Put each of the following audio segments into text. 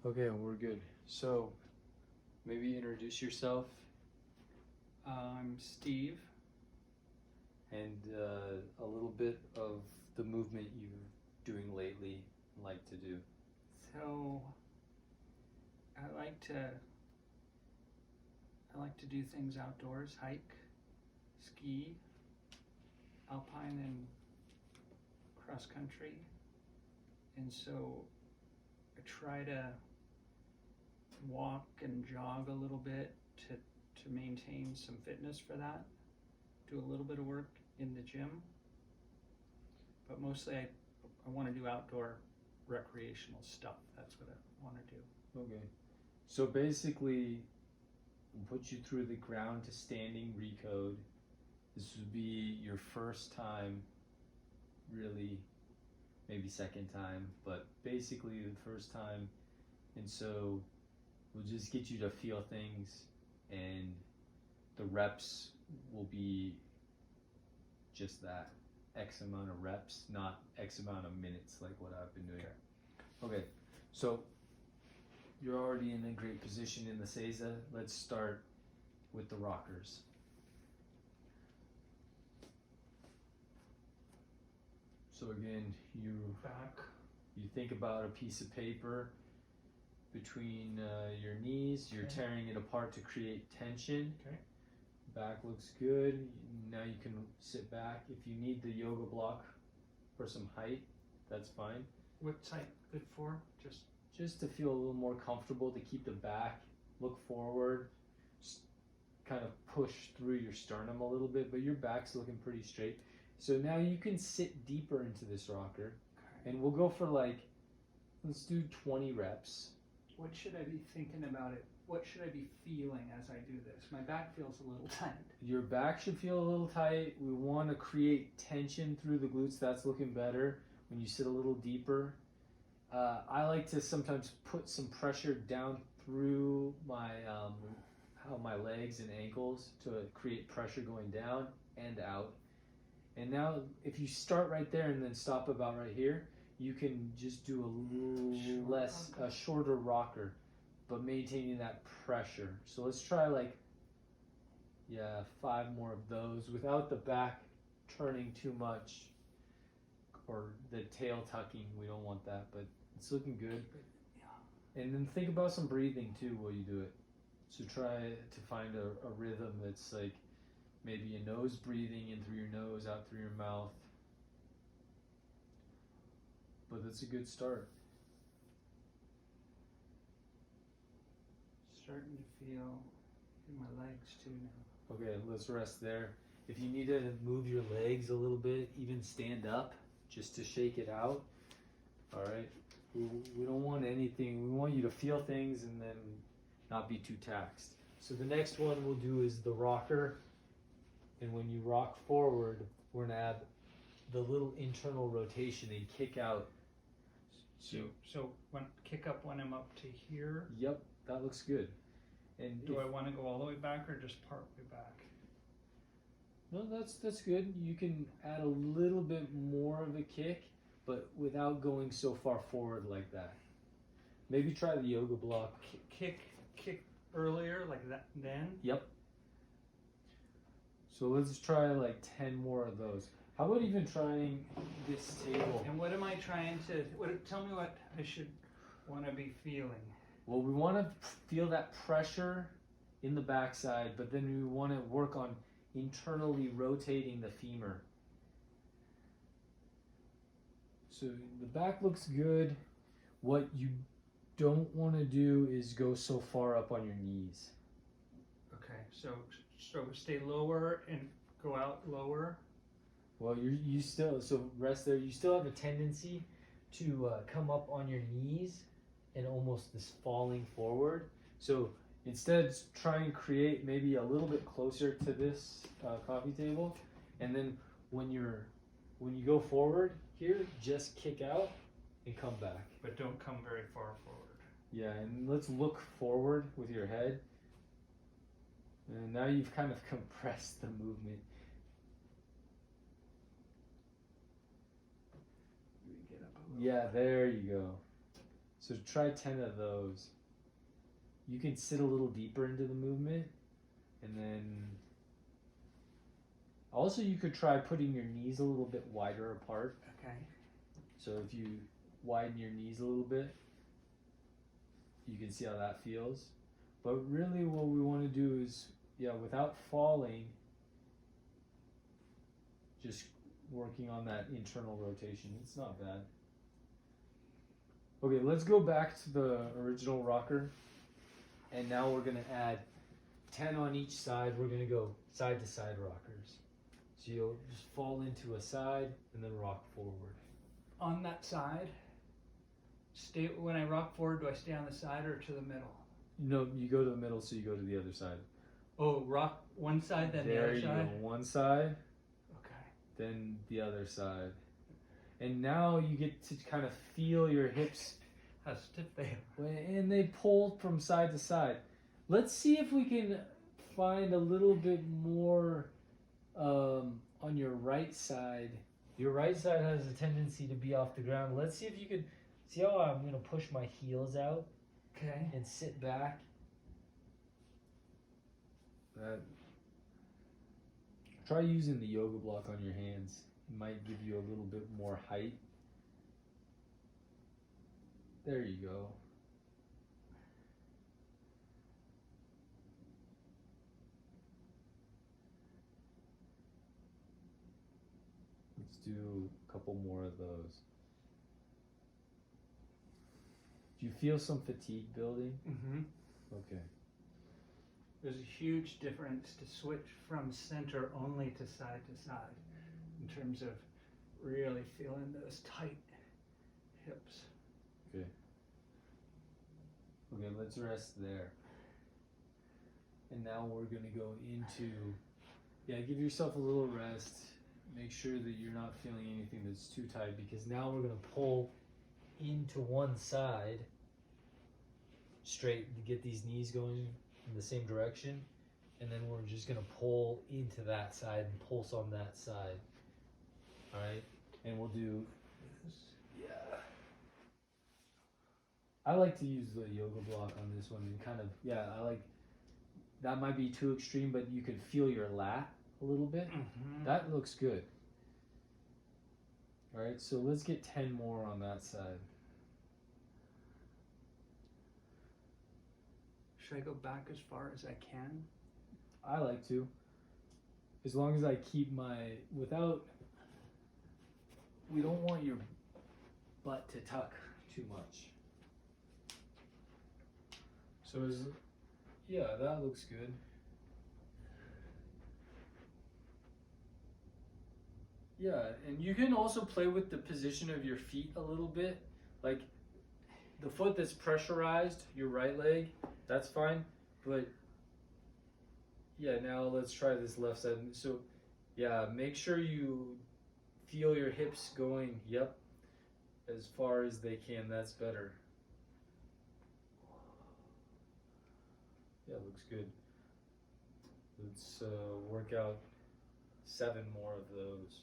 Okay, we're good. So, maybe introduce yourself I'm Steve. and a little bit of the movement you're doing lately and like to do. So I like to do things outdoors, hike, ski, alpine and cross country. And so I try to walk and jog a little bit to maintain some fitness for that. Do a little bit of work in the gym. But mostly I want to do outdoor recreational stuff. That's what I want to do. Okay. So basically, we'll put you through the ground to standing recode. This would be your first time, really, maybe second time, but basically the first time. And so we'll just get you to feel things, and the reps will be just that, X amount of reps, not X amount of minutes like what I've been doing. Okay, so you're already in a great position in the Seiza. Let's start with the rockers. So again, you think about a piece of paper between your knees. You're tearing it apart to create tension. Okay. Back looks good. Now you can sit back. If you need the yoga block for some height, that's fine. What's height good for? Just to feel a little more comfortable, to keep the back, look forward, just kind of push through your sternum a little bit, but your back's looking pretty straight. So now you can sit deeper into this rocker, and we'll go for let's do 20 reps. What should I be thinking about it? What should I be feeling as I do this? My back feels a little tight. Your back should feel a little tight. We want to create tension through the glutes. That's looking better when you sit a little deeper. I like to sometimes put some pressure down through my legs and ankles to create pressure going down and out. And now if you start right there and then stop about right here, you can just do a shorter rocker, but maintaining that pressure. So let's try 5 more of those without the back turning too much or the tail tucking. We don't want that, but it's looking good. And then think about some breathing too while you do it. So try to find a rhythm that's like maybe a nose breathing in through your nose, out through your mouth. But that's a good start. Starting to feel in my legs too now. Okay, let's rest there. If you need to move your legs a little bit, even stand up just to shake it out. All right. We don't want anything. We want you to feel things and then not be too taxed. So the next one we'll do is the rocker. And when you rock forward, we're gonna add the little internal rotation and kick out. So when kick up when I'm up to here. Yep, that looks good. And do I want to go all the way back or just part way back? No, that's good. You can add a little bit more of a kick, but without going so far forward like that. Maybe try the yoga block. Kick earlier like that then? Yep. So let's try 10 more of those. How about even trying this table? And what am I trying to, tell me what I should want to be feeling. Well, we want to feel that pressure in the backside, but then we want to work on internally rotating the femur. So the back looks good. What you don't want to do is go so far up on your knees. Okay, so stay lower and go out lower. Well, you still, so rest there. You still have a tendency to come up on your knees and almost this falling forward. So instead, try and create maybe a little bit closer to this coffee table, and then when you go forward here, just kick out and come back. But don't come very far forward. Yeah, and let's look forward with your head. And now you've kind of compressed the movement. Get up a little Yeah, there you go. So try 10 of those. You can sit a little deeper into the movement, and then also you could try putting your knees a little bit wider apart. Okay. So if you widen your knees a little bit, you can see how that feels. But really what we want to do is, without falling, just working on that internal rotation. It's not bad. Okay, let's go back to the original rocker. And now we're going to add 10 on each side. We're going to go side to side rockers. So you'll just fall into a side and then rock forward. On that side, stay when I rock forward, do I stay on the side or to the middle? No, you go to the middle, so you go to the other side. Oh, rock one side, then the There other you side? go. One side, Okay. then the other side. And now you get to kind of feel your hips. How stiff they are. And they pull from side to side. Let's see if we can find a little bit more on your right side. Your right side has a tendency to be off the ground. Let's see if you could see how I'm going to push my heels out. Okay. And sit back. Try using the yoga block on your hands. It might give you a little bit more height. There you go. Let's do a couple more of those. Do you feel some fatigue building? Mm-hmm. Okay. There's a huge difference to switch from center only to side in terms of really feeling those tight hips. Okay. Okay, let's rest there. And now we're going to go into, give yourself a little rest. Make sure that you're not feeling anything that's too tight, because now we're going to pull into one side straight to get these knees going in the same direction. And then we're just going to pull into that side and pulse on that side. All right? And we'll do this. Yeah. I like to use the yoga block on this one and kind of, I like, that might be too extreme, but you can feel your lat a little bit. Mm-hmm. That looks good. All right, so let's get 10 more on that side. Should I go back as far as I can? I like to. As long as I keep we don't want your butt to tuck too much. So that looks good. Yeah, and you can also play with the position of your feet a little bit. Like the foot that's pressurized, your right leg, that's fine. But now let's try this left side. So make sure you feel your hips going, as far as they can. That's better. Yeah, looks good. Let's work out 7 more of those.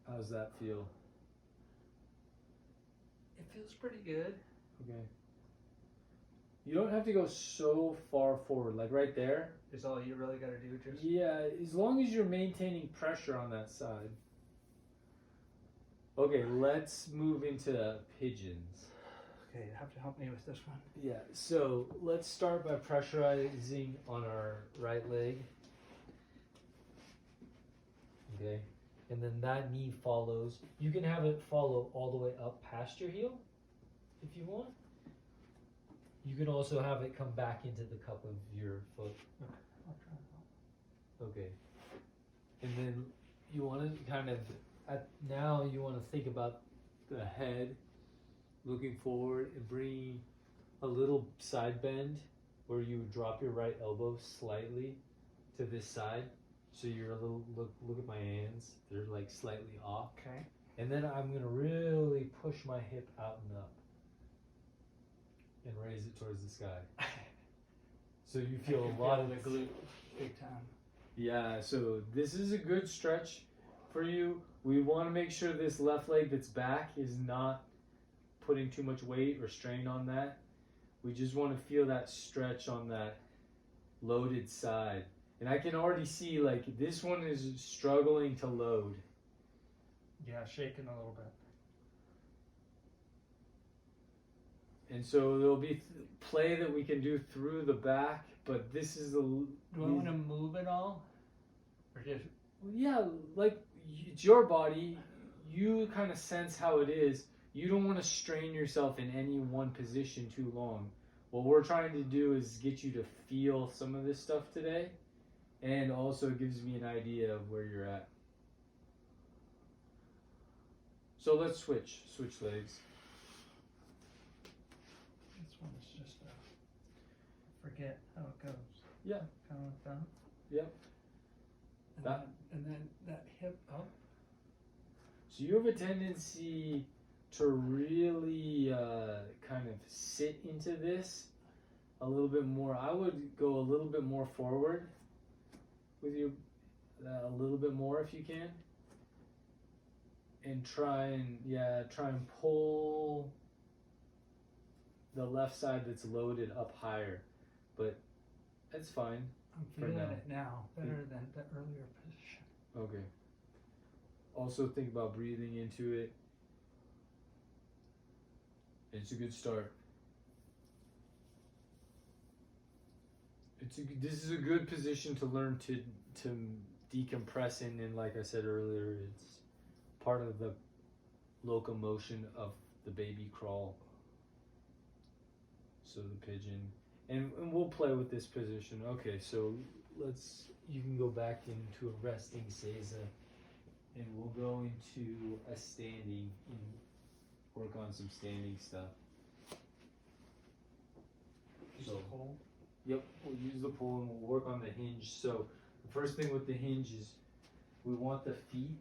How's that feel? It feels pretty good. Okay. You don't have to go so far forward, like right there. Is all you really got to do, just... Yeah, as long as you're maintaining pressure on that side. Okay, let's move into pigeons. Okay, you have to help me with this one. Yeah, so let's start by pressurizing on our right leg. Okay, and then that knee follows. You can have it follow all the way up past your heel if you want. You can also have it come back into the cup of your foot. Okay, I'll try that. Okay. And then you want to kind of, now you want to think about the head looking forward and bringing a little side bend where you drop your right elbow slightly to this side. So you're a little, look at my hands. They're like slightly off. Okay. And then I'm gonna really push my hip out and up and raise it towards the sky. So you feel a lot of the glute big time. Yeah, so this is a good stretch for you. We want to make sure this left leg that's back is not putting too much weight or strain on that. We just want to feel that stretch on that loaded side. And I can already see like this one is struggling to load. Yeah, shaking a little bit. And so there'll be play that we can do through the back, but this is a... Do I want to move it all? Or just... Yeah, like it's your body. You kind of sense how it is. You don't want to strain yourself in any one position too long. What we're trying to do is get you to feel some of this stuff today, and also it gives me an idea of where you're at. So let's switch legs. This one is just forget how it goes. Yeah. Kind of like that. Yep. And then that hip up. So you have a tendency to really kind of sit into this a little bit more. I would go a little bit more forward with you, a little bit more if you can, and try and pull the left side that's loaded up higher, but that's fine. I'm feeling it now better than the earlier position. Okay. Also think about breathing into it. It's a good start. This is a good position to learn to decompress in, and like I said earlier, it's part of the locomotion of the baby crawl. So the pigeon, and we'll play with this position. Okay, so you can go back into a resting seiza, and we'll go into a standing and work on some standing stuff. Use the pole. Yep, we'll use the pole and we'll work on the hinge. So the first thing with the hinge is we want the feet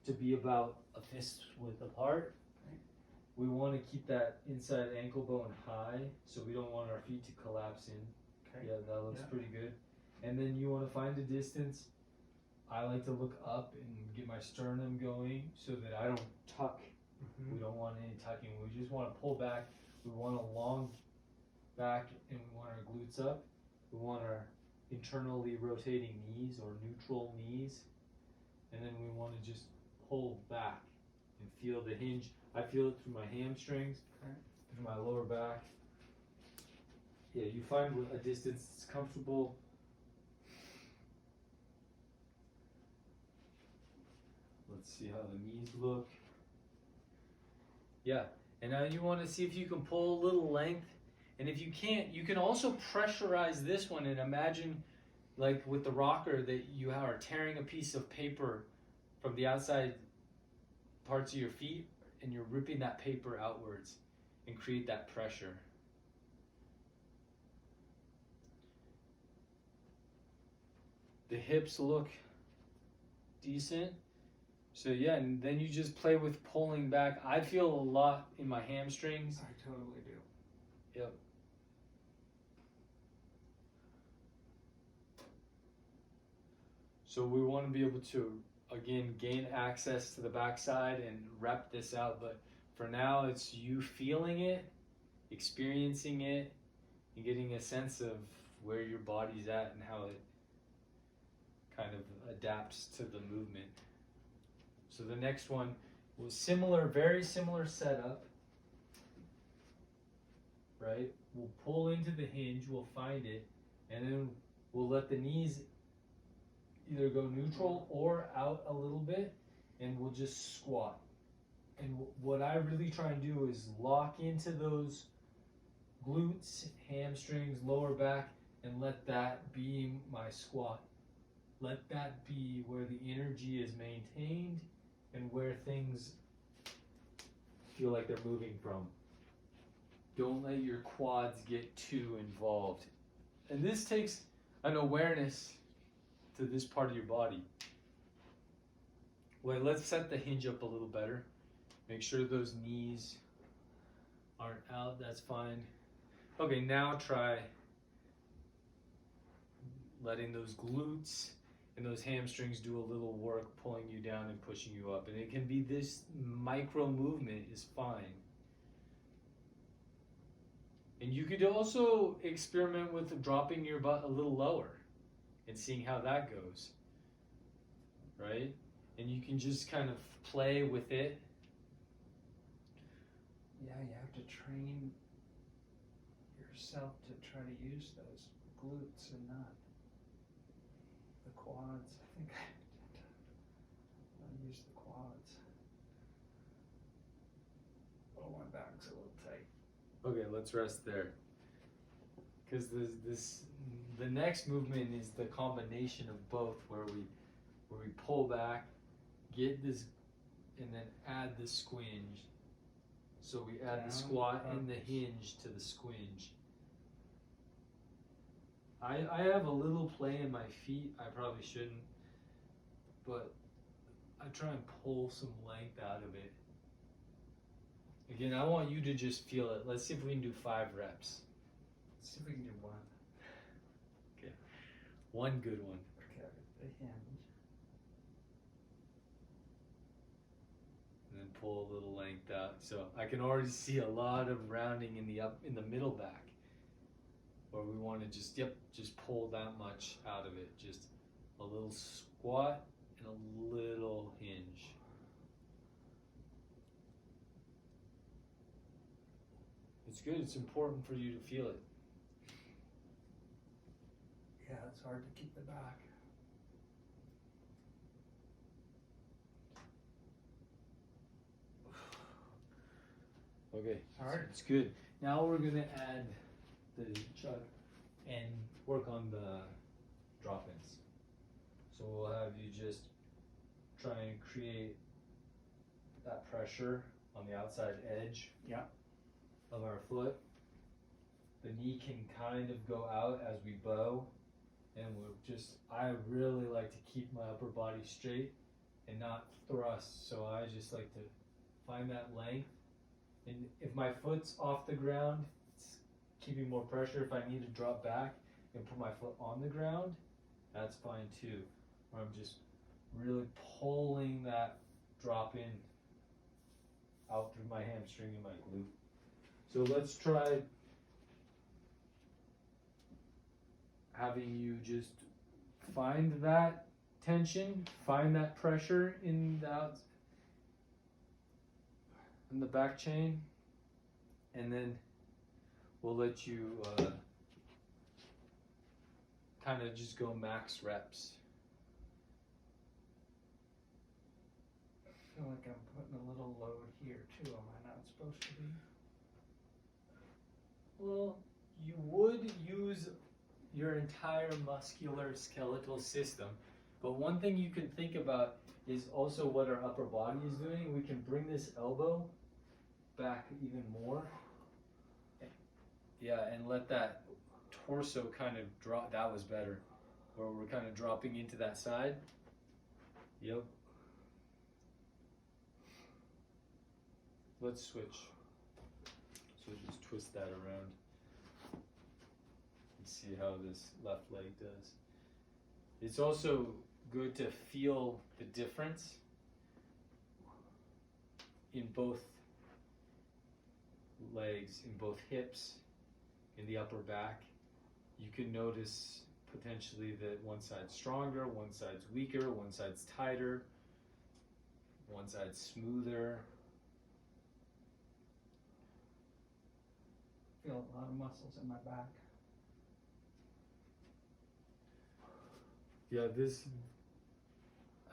to be about a fist width apart. Okay. We want to keep that inside ankle bone high, so we don't want our feet to collapse in. Okay. Yeah, that looks pretty good. And then you want to find a distance. I like to look up and get my sternum going so that I don't tuck. Mm-hmm. We don't want any tucking. We just want to pull back. We want a long back, and we want our glutes up. We want our internally rotating knees or neutral knees. And then we want to just pull back and feel the hinge. I feel it through my hamstrings, through my lower back. Yeah, you find a distance that's comfortable. Let's see how the knees look. Yeah, and now you want to see if you can pull a little length. And if you can't, you can also pressurize this one and imagine, like with the rocker, that you are tearing a piece of paper from the outside parts of your feet, and you're ripping that paper outwards and create that pressure. The hips look decent. So yeah, and then you just play with pulling back. I feel a lot in my hamstrings. I totally do. Yep. So we want to be able to, again, gain access to the backside and rep this out. But for now, it's you feeling it, experiencing it, and getting a sense of where your body's at and how it kind of adapts to the movement. So the next one was similar, very similar setup, right? We'll pull into the hinge, we'll find it, and then we'll let the knees either go neutral or out a little bit, and we'll just squat. And what I really try and do is lock into those glutes, hamstrings, lower back, and let that be my squat. Let that be where the energy is maintained and where things feel like they're moving from. Don't let your quads get too involved. And this takes an awareness to this part of your body. Wait, let's set the hinge up a little better. Make sure those knees aren't out, that's fine. Okay, now try letting those glutes and those hamstrings do a little work, pulling you down and pushing you up. And it can be this micro movement is fine. And you could also experiment with dropping your butt a little lower and seeing how that goes, right? And you can just kind of play with it. Yeah, you have to train yourself to try to use those glutes and not the quads. I think I use the quads. Oh, my back's a little tight. Okay, let's rest there. Because the next movement is the combination of both, where we pull back, get this, and then add the squinge. So we add the squat and the hinge to the squinge. I have a little play in my feet. I probably shouldn't, but I try and pull some length out of it. Again, I want you to just feel it. Let's see if we can do 5 reps. Let's see if we can do one. Okay, one good one. Okay, the hinge. And then pull a little length out. So I can already see a lot of rounding in the middle back, where we want to just pull that much out of it. Just a little squat and a little hinge. It's good. It's important for you to feel it. Yeah, it's hard to keep it back. Okay, Alright. it's good. Now we're gonna add the chuck and work on the drop-ins. So we'll have you just try and create that pressure on the outside edge of our foot. The knee can kind of go out as we bow, and I really like to keep my upper body straight and not thrust, so I just like to find that length. And if my foot's off the ground, it's keeping more pressure. If I need to drop back and put my foot on the ground, that's fine too. Or I'm just really pulling that drop in out through my hamstring and my glute. So let's try having you just find that tension, find that pressure in the back chain, and then we'll let you kind of just go max reps. I feel like I'm putting a little load here too. Am I not supposed to be? Well, you would use your entire muscular skeletal system, but one thing you can think about is also what our upper body is doing. We can bring this elbow back even more. Yeah, and let that torso kind of drop. That was better. Where we're kind of dropping into that side. Yep. Let's switch. So just twist that around and see how this left leg does. It's also good to feel the difference in both legs, in both hips, in the upper back. You can notice potentially that one side's stronger, one side's weaker, one side's tighter, one side's smoother. I feel a lot of muscles in my back. Yeah,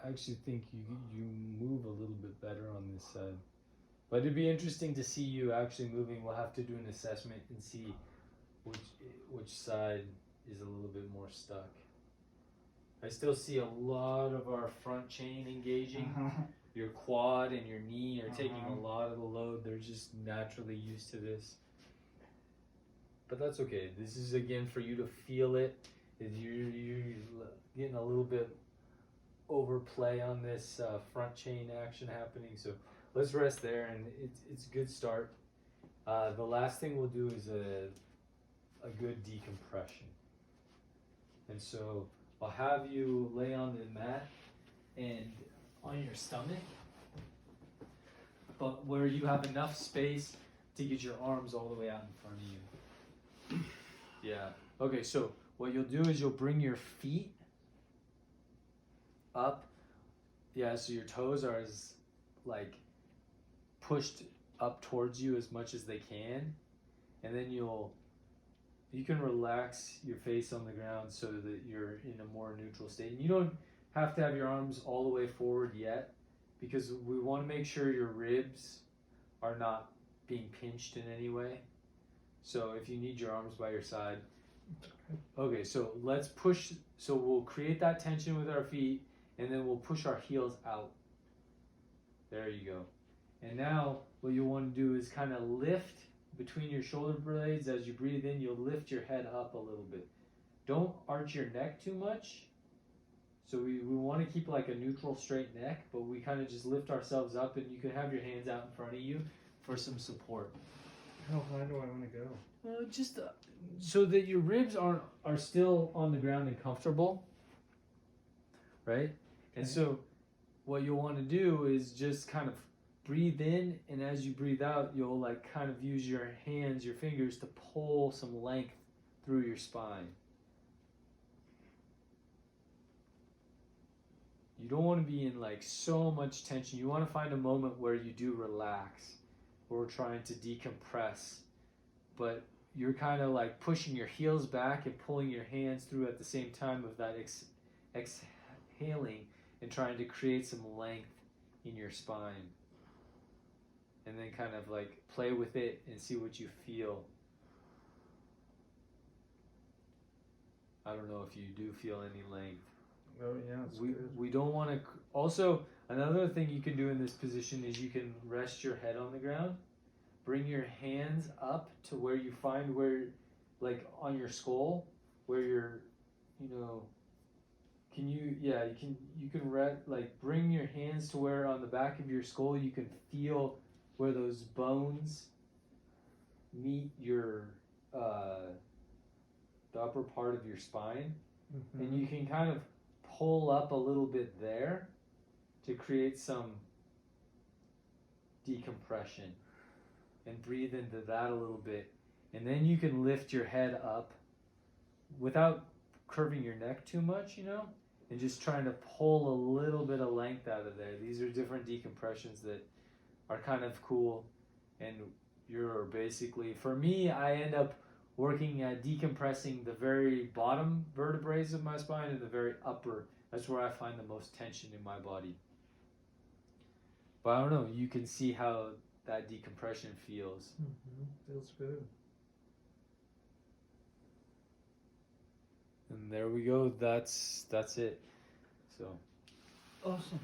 I actually think you move a little bit better on this side. But it'd be interesting to see you actually moving. We'll have to do an assessment and see which side is a little bit more stuck. I still see a lot of our front chain engaging. Your quad and your knee are taking a lot of the load. They're just naturally used to this. But that's okay. This is again for you to feel it. You're getting a little bit overplay on this front chain action happening. So let's rest there, and it's a good start. The last thing we'll do is a good decompression. And so I'll have you lay on the mat and on your stomach, but where you have enough space to get your arms all the way out in front of you. Yeah. Okay, so what you'll do is you'll bring your feet up. Yeah, so your toes are as like pushed up towards you as much as they can. And then you can relax your face on the ground so that you're in a more neutral state. And you don't have to have your arms all the way forward yet, because we want to make sure your ribs are not being pinched in any way. So if you need your arms by your side. Okay, so let's push. So we'll create that tension with our feet, and then we'll push our heels out. There you go. And now what you'll want to do is kind of lift between your shoulder blades. As you breathe in, you'll lift your head up a little bit. Don't arch your neck too much. So we want to keep like a neutral straight neck, but we kind of just lift ourselves up, and you can have your hands out in front of you for some support. How high do I want to go? Just so that your ribs are still on the ground and comfortable, right? And so what you'll want to do is just kind of breathe in, and as you breathe out, you'll like kind of use your hands, your fingers to pull some length through your spine. You don't want to be in like so much tension. You want to find a moment where you do relax, where we're trying to decompress, but you're kind of like pushing your heels back and pulling your hands through at the same time of that exhaling and trying to create some length in your spine. And then kind of like play with it and see what you feel. I don't know if you do feel any length. Oh yeah, it's good. We don't want to. Also, another thing you can do in this position is you can rest your head on the ground. Bring your hands up to where you find like on your skull, where you're, you can like bring your hands to where on the back of your skull you can feel where those bones meet your the upper part of your spine, and you can kind of pull up a little bit there to create some decompression, and breathe into that a little bit, and then you can lift your head up without curving your neck too much, and just trying to pull a little bit of length out of there. These are different decompressions that are kind of cool, and you're basically, for me, I end up working at decompressing the very bottom vertebrae of my spine and the very upper. That's where I find the most tension in my body. But I don't know, you can see how that decompression feels. Feels good. And there we go. That's it. So Awesome.